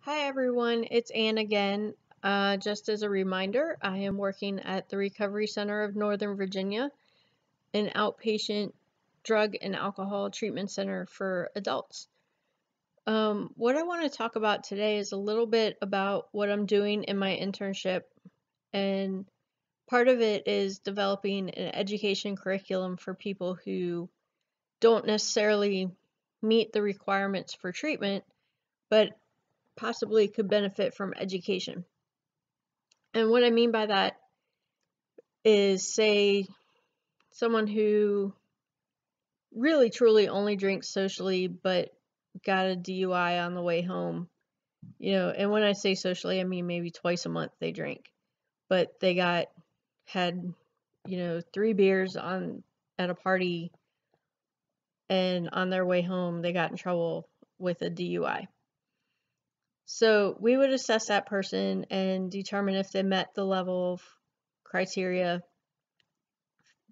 Hi everyone, it's Anne again. Just as a reminder, I am working at the Recovery Center of Northern Virginia, an outpatient drug and alcohol treatment center for adults. What I want to talk about today is a little bit about what I'm doing in my internship, and part of it is developing an education curriculum for people who don't necessarily meet the requirements for treatment, but possibly could benefit from education. And what I mean by that is, say, someone who really truly only drinks socially but got a DUI on the way home. And when I say socially, I mean maybe twice a month they drink, but they had 3 beers at a party, and on their way home they got in trouble with a DUI. So we would assess that person and determine if they met the level of criteria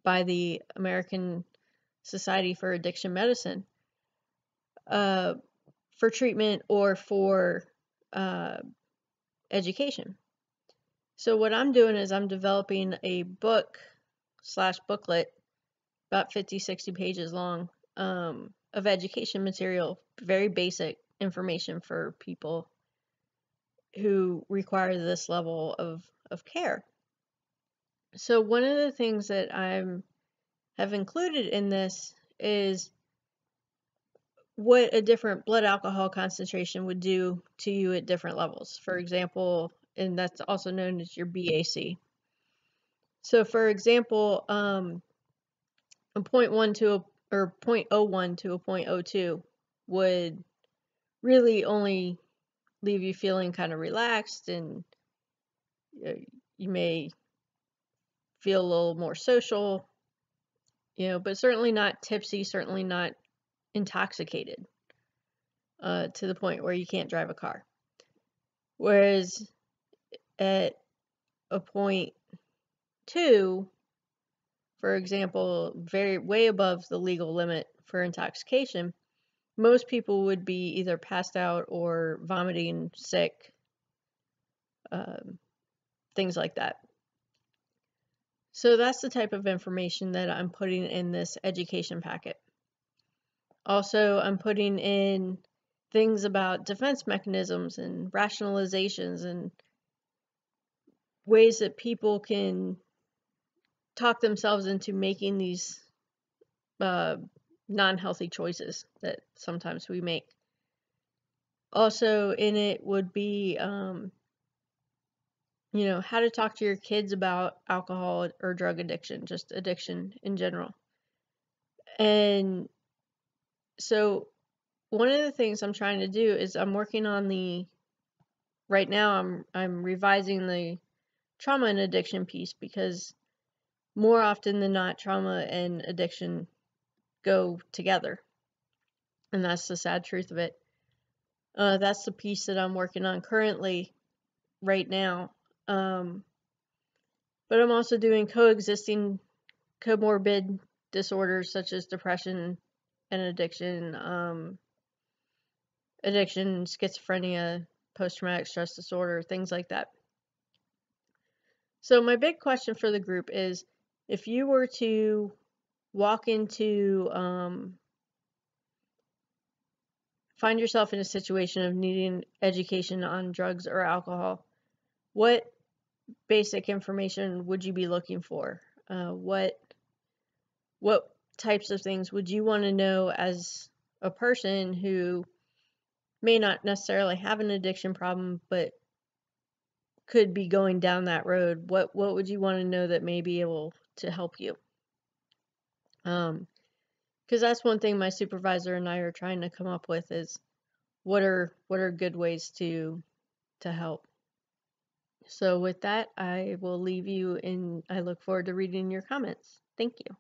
by the American Society for Addiction Medicine for treatment or for education. So what I'm doing is I'm developing a book/booklet, about 50-60 pages long, of education material, very basic information for people who require this level of care. So one of the things that I have included in this is what a different blood alcohol concentration would do to you at different levels. For example, and that's also known as your BAC. So for example, a 0.1 to a, or 0.01 to a 0.02 would really only leave you feeling kind of relaxed, and you may feel a little more social, but certainly not tipsy, certainly not intoxicated to the point where you can't drive a car. Whereas at a 0.2, for example, way above the legal limit for intoxication, most people would be either passed out or vomiting, sick, things like that. So that's the type of information that I'm putting in this education packet. Also, I'm putting in things about defense mechanisms and rationalizations and ways that people can talk themselves into making these non-healthy choices that sometimes we make. Also in it would be, how to talk to your kids about alcohol or drug addiction, just addiction in general. And so one of the things I'm trying to do is I'm working on right now I'm revising the trauma and addiction piece, because more often than not, trauma and addiction go together. And that's the sad truth of it. That's the piece that I'm working on currently right now. But I'm also doing coexisting comorbid disorders such as depression and addiction, schizophrenia, post-traumatic stress disorder, things like that. So my big question for the group is, if you were to walk into, find yourself in a situation of needing education on drugs or alcohol, what basic information would you be looking for? What types of things would you want to know as a person who may not necessarily have an addiction problem but could be going down that road? What would you want to know that may be able to help you? Because that's one thing my supervisor and I are trying to come up with, is what are good ways to help. So with that, I will leave you, and I look forward to reading your comments. Thank you.